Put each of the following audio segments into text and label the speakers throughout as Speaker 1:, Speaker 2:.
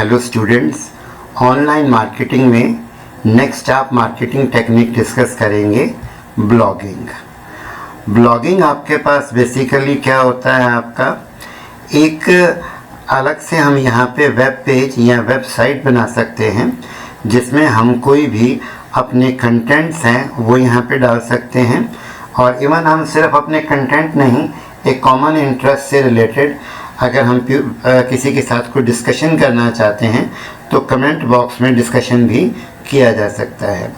Speaker 1: Hello students, online marketing में next आप marketing technique discuss करेंगे ब्लॉगिंग। ब्लॉगिंग आपके पास बेसिकली क्या होता है, आपका एक अलग से हम यहाँ पे वेब पेज या वेबसाइट बना सकते हैं जिसमें हम कोई भी अपने कंटेंट्स हैं वो यहाँ पे डाल सकते हैं। और इवन हम सिर्फ अपने कंटेंट नहीं, एक कॉमन इंटरेस्ट से रिलेटेड अगर हम किसी के साथ कोई डिस्कशन करना चाहते हैं तो कमेंट बॉक्स में डिस्कशन भी किया जा सकता है।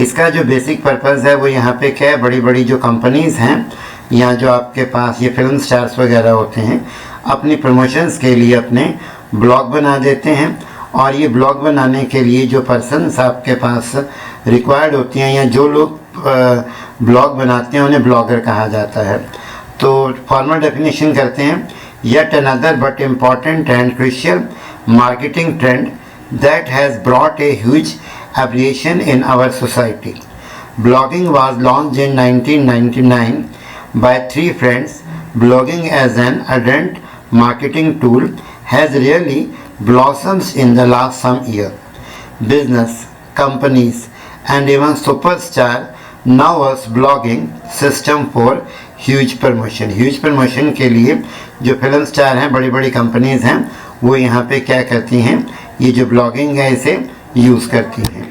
Speaker 1: इसका जो बेसिक पर्पज़ है वो यहाँ पे क्या है, बड़ी बड़ी जो कंपनीज़ हैं या जो आपके पास ये फिल्म स्टार्स वगैरह होते हैं अपनी प्रमोशंस के लिए अपने ब्लॉग बना देते हैं। और ये ब्लॉग बनाने के लिए जो पर्सन्स आपके पास रिक्वायर्ड होती हैं या जो लोग ब्लॉग बनाते हैं उन्हें ब्लॉगर कहा जाता है। तो फॉर्मल डेफिनेशन करते हैं, yet another but important and crucial marketing trend that has brought a huge aberration in our society. Blogging was launched in 1999 by three friends. Blogging as an ardent marketing tool has really blossomed in the last some years. Business, companies and even superstar now use blogging system for huge promotion के लिए जो film star हैं, बड़ी बड़ी companies हैं, वो यहाँ पे क्या करती हैं, ये जो ब्लॉगिंग है इसे यूज़ करती हैं।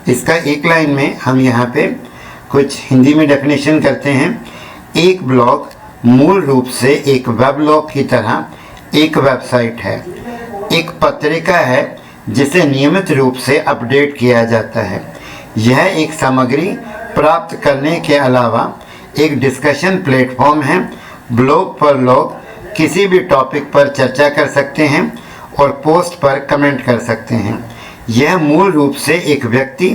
Speaker 1: इसका एक लाइन में हम यहाँ पे कुछ हिंदी में डेफिनेशन करते हैं। एक ब्लॉग मूल रूप से एक वेबलॉग की तरह एक वेबसाइट है, एक पत्रिका है जिसे नियमित रूप से अपडेट किया जाता है। यह एक सामग्री प्राप्त करने के अलावा एक डिस्कशन प्लेटफॉर्म है। ब्लॉग पर लोग किसी भी टॉपिक पर चर्चा कर सकते हैं और पोस्ट पर कमेंट कर सकते हैं। यह मूल रूप से एक व्यक्ति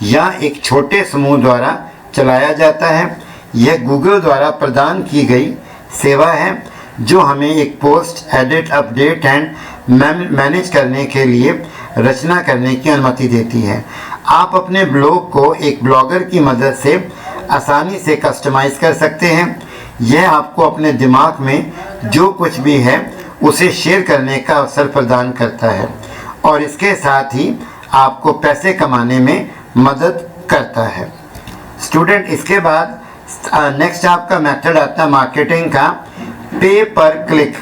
Speaker 1: या एक छोटे समूह द्वारा चलाया जाता है। यह गूगल द्वारा प्रदान की गई सेवा है जो हमें एक post, edit, update and manage करने के लिए रचना करने की अनुमति देती है। आप अपने ब्लॉग को एक ब्लॉगर की मदद से आसानी से कस्टमाइज़ कर सकते हैं। यह आपको अपने दिमाग में जो कुछ भी है उसे शेयर करने का अवसर प्रदान करता है और इसके साथ ही आपको पैसे कमाने में मदद करता है। स्टूडेंट, इसके बाद नेक्स्ट आपका मेथड आता है मार्केटिंग का, पे पर click,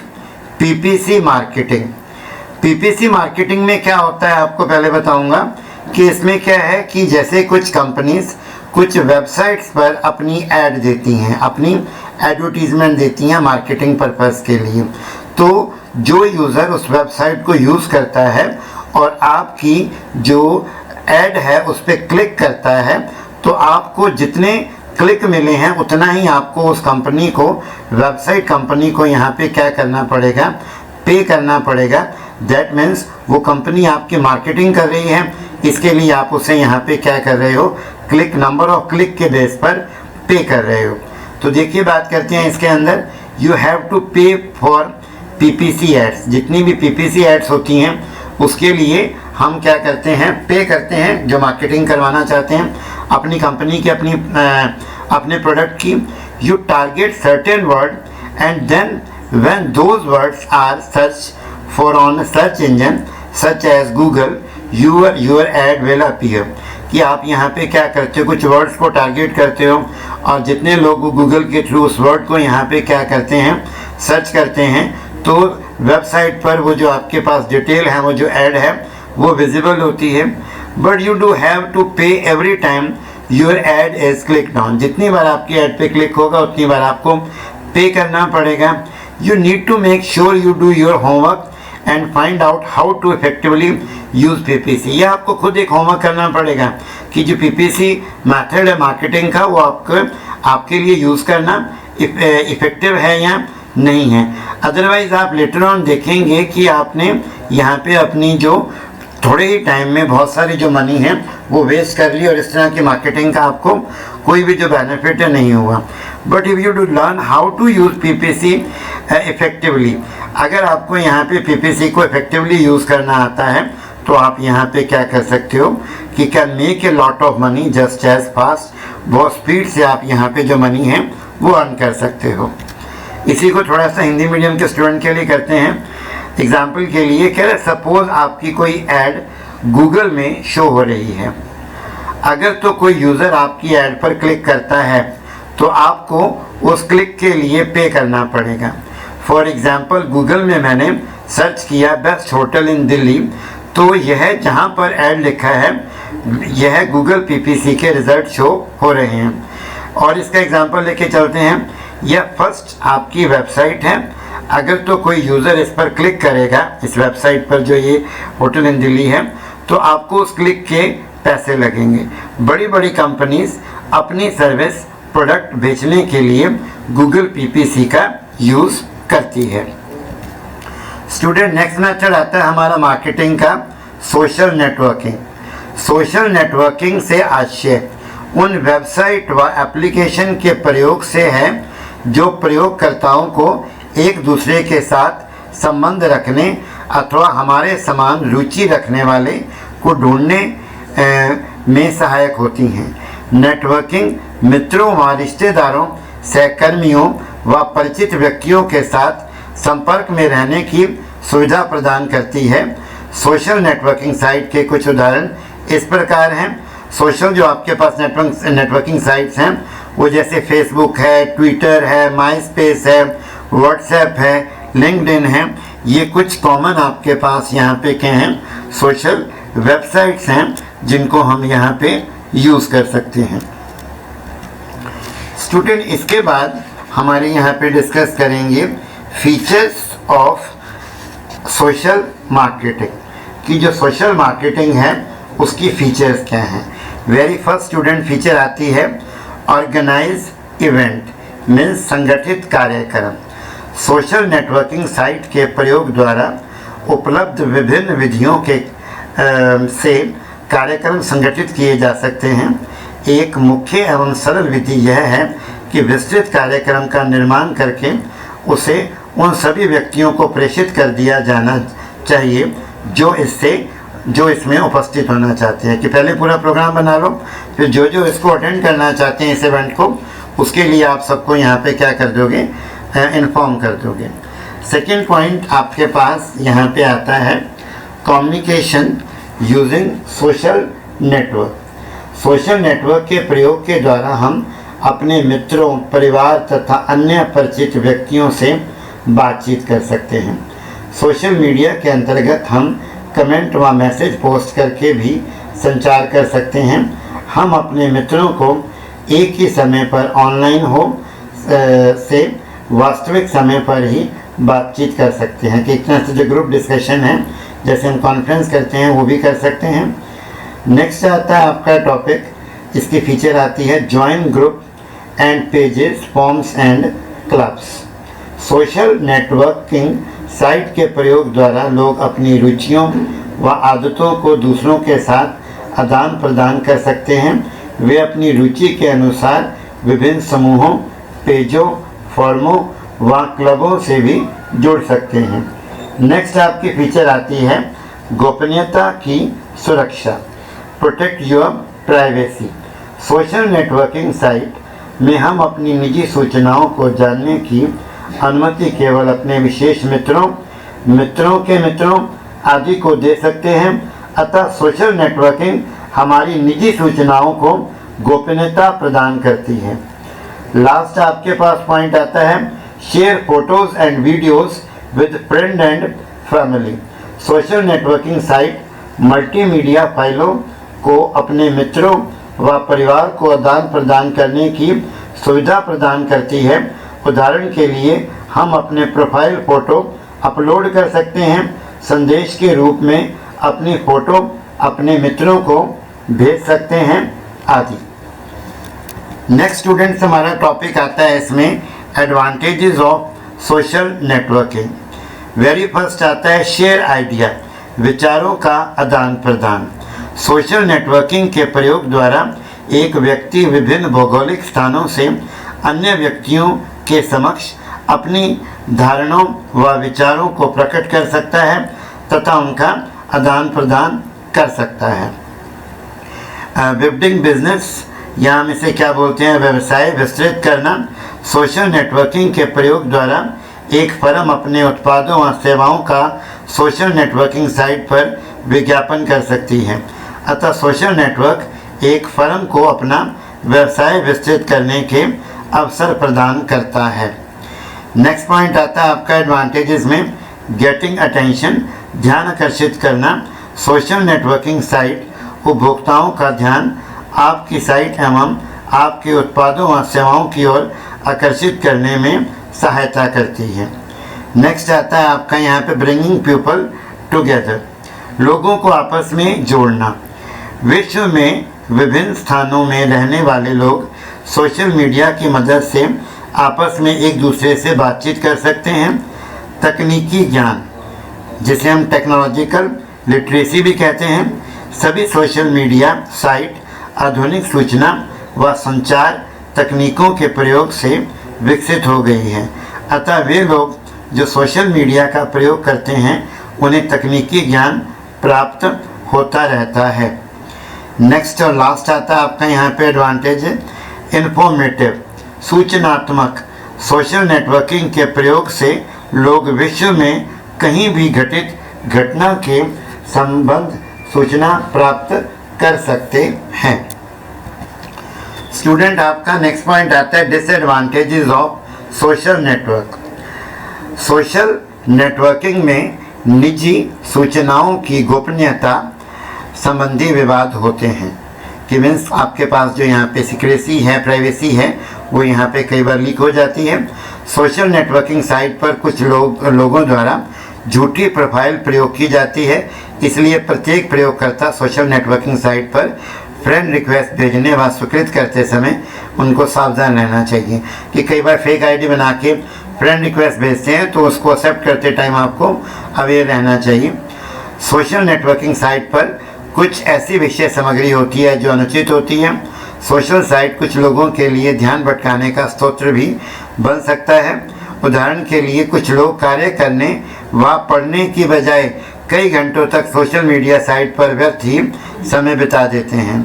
Speaker 1: PPC marketing. PPC marketing में क्या होता है आपको पहले बताऊंगा कि इसमें क्या है कि जैसे कुछ कंपनीज कुछ वेबसाइट्स पर अपनी ऐड देती हैं, अपनी एडवर्टीजमेंट देती हैं मार्केटिंग पर्पस के लिए। तो जो यूज़र उस वेबसाइट को यूज़ करता है और आपकी जो ऐड है उस पर क्लिक करता है तो आपको जितने क्लिक मिले हैं उतना ही आपको उस कंपनी को, वेबसाइट कंपनी को यहाँ पे क्या करना पड़ेगा, पे करना पड़ेगा। दैट मीन्स वो कंपनी आपकी मार्केटिंग कर रही है, इसके लिए आप उसे यहाँ पे क्या कर रहे हो, क्लिक, नंबर ऑफ क्लिक के बेस पर पे कर रहे हो। तो देखिए बात करते हैं इसके अंदर, यू हैव टू पे फॉर पीपीसी एड्स। जितनी भी पीपीसी एड्स होती हैं उसके लिए हम क्या करते हैं, पे करते हैं। जो मार्केटिंग करवाना चाहते हैं अपनी कंपनी की, अपने प्रोडक्ट की, you target certain word and then when those words are search for on search engine such as Google your ad will appear. कि आप यहाँ पे क्या करते हो, कुछ वर्ड्स को टारगेट करते हो और जितने लोग गूगल के थ्रू उस वर्ड को यहाँ पे क्या करते हैं, सर्च करते हैं, तो वेबसाइट पर वो जो आपके पास डिटेल है, वो जो ऐड है वो विजिबल होती है। But you do have to pay every time your ad is click down. जितनी बार आपकी ऐड पे क्लिक होगा उतनी बार आपको पे करना पड़ेगा। You need to make sure you do your homework and find out how to effectively use PPC. यह आपको खुद एक होमवर्क करना पड़ेगा कि जो पीपीसी मेथड है मार्केटिंग का वो आपके लिए यूज़ करना इफ़ेक्टिव है या नहीं है। अदरवाइज़ आप लेटर ऑन देखेंगे कि आपने यहाँ पे अपनी जो थोड़े ही टाइम में बहुत सारी जो मनी है वो वेस्ट कर ली और इस तरह की मार्केटिंग का आपको कोई भी जो बेनिफिट है नहीं हुआ। But if you do learn how to use PPC effectively, अगर आपको यहाँ पे पीपीसी को इफेक्टिवली यूज़ करना आता है तो आप यहाँ पे क्या कर सकते हो कि can make a lot of money just as fast. बहुत स्पीड से आप यहाँ पे जो मनी है वो अर्न कर सकते हो। इसी को थोड़ा सा हिंदी मीडियम के स्टूडेंट के लिए करते हैं। एग्जाम्पल के लिए कह रहे सपोज आपकी कोई ऐड गूगल में शो हो रही है, अगर तो कोई यूज़र आपकी ऐड पर क्लिक करता है तो आपको उस क्लिक के लिए पे करना पड़ेगा। फॉर एग्ज़ाम्पल गूगल में मैंने सर्च किया बेस्ट होटल इन दिल्ली, तो यह जहाँ पर ऐड लिखा है यह गूगल पीपीसी के रिज़ल्ट शो हो रहे हैं। और इसका एग्जांपल लेके चलते हैं, यह फर्स्ट आपकी वेबसाइट है, अगर तो कोई यूज़र इस पर क्लिक करेगा, इस वेबसाइट पर जो ये होटल इन दिल्ली है, तो आपको उस क्लिक के पैसे लगेंगे। बड़ी बड़ी कंपनीज अपनी सर्विस प्रोडक्ट बेचने के लिए गूगल पीपीसी का यूज़ करती है। स्टूडेंट नेक्स्ट मेथड आता है हमारा मार्केटिंग का, सोशल नेटवर्किंग। सोशल नेटवर्किंग से आशय उन वेबसाइट व एप्लीकेशन के प्रयोग से है जो प्रयोगकर्ताओं को एक दूसरे के साथ संबंध रखने अथवा हमारे समान रुचि रखने वाले को ढूंढने में सहायक होती हैं। नेटवर्किंग मित्रों व रिश्तेदारों, सहकर्मियों व परिचित व्यक्तियों के साथ संपर्क में रहने की सुविधा प्रदान करती है। सोशल नेटवर्किंग साइट के कुछ उदाहरण इस प्रकार हैं। सोशल जो आपके पास नेटवर्किंग साइट्स हैं वो जैसे फेसबुक है, ट्विटर है, माई स्पेस है, व्हाट्सएप है, लिंक्डइन है, ये कुछ कॉमन आपके पास यहाँ पे क्या हैं, सोशल वेबसाइट्स हैं जिनको हम यहाँ पे यूज़ कर सकते हैं। स्टूडेंट इसके बाद हमारे यहाँ पे डिस्कस करेंगे फीचर्स ऑफ सोशल मार्केटिंग कि जो सोशल मार्केटिंग है उसकी फीचर्स क्या हैं। वेरी फर्स्ट स्टूडेंट फीचर आती है ऑर्गेनाइज इवेंट, मीन्स संगठित कार्यक्रम। सोशल नेटवर्किंग साइट के प्रयोग द्वारा उपलब्ध विभिन्न विधियों के से कार्यक्रम संगठित किए जा सकते हैं। एक मुख्य एवं सरल विधि यह है कि विस्तृत कार्यक्रम का निर्माण करके उसे उन सभी व्यक्तियों को प्रेषित कर दिया जाना चाहिए जो इसमें उपस्थित होना चाहते हैं। कि पहले पूरा प्रोग्राम बना लो, फिर जो इसको अटेंड करना चाहते हैं इस इवेंट को, उसके लिए आप सबको यहाँ पे क्या कर दोगे, इन्फॉर्म कर दोगे। सेकेंड पॉइंट आपके पास यहाँ पे आता है communication using social network. Social network के प्रयोग के द्वारा हम अपने मित्रों, परिवार तथा अन्य परिचित व्यक्तियों से बातचीत कर सकते हैं। सोशल मीडिया के अंतर्गत हम कमेंट व मैसेज पोस्ट करके भी संचार कर सकते हैं। हम अपने मित्रों को एक ही समय पर ऑनलाइन हो से वास्तविक समय पर ही बातचीत कर सकते हैं कि एक तरह से जो ग्रुप डिस्कशन है जैसे हम कॉन्फ्रेंस करते हैं वो भी कर सकते हैं। नेक्स्ट आता है आपका टॉपिक, इसकी फीचर आती है join group and pages, forms and clubs. Social networking site के प्रयोग द्वारा लोग अपनी रुचियों व आदतों को दूसरों के साथ आदान प्रदान कर सकते हैं। वे अपनी रुचि के अनुसार विभिन्न समूहों, पेजों, फॉर्मों व क्लबों से भी जुड़ सकते हैं। नेक्स्ट आपकी फीचर आती है गोपनीयता की सुरक्षा, protect your privacy. Social networking site में हम अपनी निजी सूचनाओं को जानने की अनुमति केवल अपने विशेष मित्रों के मित्रों आदि को दे सकते हैं। अतः सोशल नेटवर्किंग हमारी निजी सूचनाओं को गोपनीयता प्रदान करती है। लास्ट आपके पास पॉइंट आता है share photos and videos with friend and family. Social networking site multimedia फाइलों को अपने मित्रों व परिवार को आदान प्रदान करने की सुविधा प्रदान करती है। उदाहरण के लिए हम अपने प्रोफाइल फ़ोटो अपलोड कर सकते हैं, संदेश के रूप में अपनी फ़ोटो अपने मित्रों को भेज सकते हैं आदि। नेक्स्ट स्टूडेंट्स हमारा टॉपिक आता है इसमें advantages of social networking. Very first आता है शेयर आइडिया, विचारों का आदान प्रदान। सोशल नेटवर्किंग के प्रयोग द्वारा एक व्यक्ति विभिन्न भौगोलिक स्थानों से अन्य व्यक्तियों के समक्ष अपनी धारणाओं व विचारों को प्रकट कर सकता है तथा उनका आदान प्रदान कर सकता है। बिल्डिंग बिजनेस, या हम इसे क्या बोलते हैं, व्यवसाय विस्तृत करना। सोशल नेटवर्किंग के प्रयोग द्वारा एक फर्म अपने उत्पादों और सेवाओं का सोशल नेटवर्किंग साइट पर विज्ञापन कर सकती है। अतः सोशल नेटवर्क एक फर्म को अपना व्यवसाय विस्तृत करने के अवसर प्रदान करता है। नेक्स्ट पॉइंट आता है आपका एडवांटेजेस में, गेटिंग अटेंशन, ध्यान आकर्षित करना। सोशल नेटवर्किंग साइट उपभोक्ताओं का ध्यान आपकी साइट एवं आपके उत्पादों और सेवाओं की ओर आकर्षित करने में सहायता करती है। नेक्स्ट आता है आपका यहाँ पे ब्रिंगिंग पीपल टुगेदर, लोगों को आपस में जोड़ना। विश्व में विभिन्न स्थानों में रहने वाले लोग सोशल मीडिया की मदद से आपस में एक दूसरे से बातचीत कर सकते हैं। तकनीकी ज्ञान, जिसे हम टेक्नोलॉजिकल लिटरेसी भी कहते हैं, सभी सोशल मीडिया साइट आधुनिक सूचना व संचार तकनीकों के प्रयोग से विकसित हो गई है। अतः वे लोग जो सोशल मीडिया का प्रयोग करते हैं उन्हें तकनीकी ज्ञान प्राप्त होता रहता है। नेक्स्ट और लास्ट आता है आपका यहाँ पे एडवांटेज है इंफॉर्मेटिव, सूचनात्मक। सोशल नेटवर्किंग के प्रयोग से लोग विश्व में कहीं भी घटित घटना के संबंध सूचना प्राप्त कर सकते हैं। स्टूडेंट आपका नेक्स्ट पॉइंट आता है disadvantages of social network. Social networking में निजी सूचनाओं की गोपनीयता संबंधी विवाद होते हैं कि मीन्स आपके पास जो यहाँ पे सिक्रेसी है, प्राइवेसी है, वो यहाँ पे कई बार लीक हो जाती है। सोशल नेटवर्किंग साइट पर कुछ लोगों द्वारा झूठी प्रोफाइल प्रयोग की जाती है, इसलिए प्रत्येक प्रयोगकर्ता सोशल नेटवर्किंग साइट पर फ्रेंड रिक्वेस्ट भेजने व स्वीकृत करते समय उनको सावधान रहना चाहिए कि कई बार फेक आईडी बना के फ्रेंड रिक्वेस्ट भेजते हैं, तो उसको एक्सेप्ट करते टाइम आपको अवेयर रहना चाहिए। सोशल नेटवर्किंग साइट पर कुछ ऐसी विषय सामग्री होती है जो अनुचित होती है। सोशल साइट कुछ लोगों के लिए ध्यान भटकाने का स्रोत भी बन सकता है। उदाहरण के लिए कुछ लोग कार्य करने व पढ़ने की बजाय कई घंटों तक सोशल मीडिया साइट पर व्यर्थ ही समय बिता देते हैं।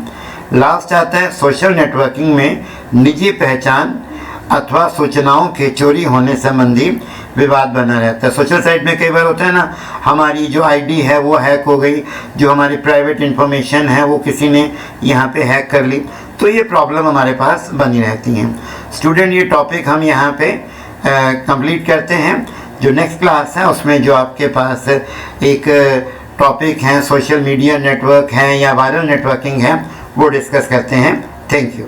Speaker 1: लास्ट आता है सोशल नेटवर्किंग में निजी पहचान अथवा सूचनाओं के चोरी होने संबंधी विवाद बना रहता है। सोशल साइट में कई बार होता है ना, हमारी जो आईडी है वो हैक हो गई, जो हमारी प्राइवेट इन्फॉर्मेशन है वो किसी ने यहाँ पे हैक कर ली, तो ये प्रॉब्लम हमारे पास बनी रहती हैं। स्टूडेंट ये टॉपिक हम यहाँ पे कंप्लीट करते हैं। जो नेक्स्ट क्लास है उसमें जो आपके पास एक टॉपिक है सोशल मीडिया नेटवर्क है या वायरल नेटवर्किंग है, वो डिस्कस करते हैं। Thank you.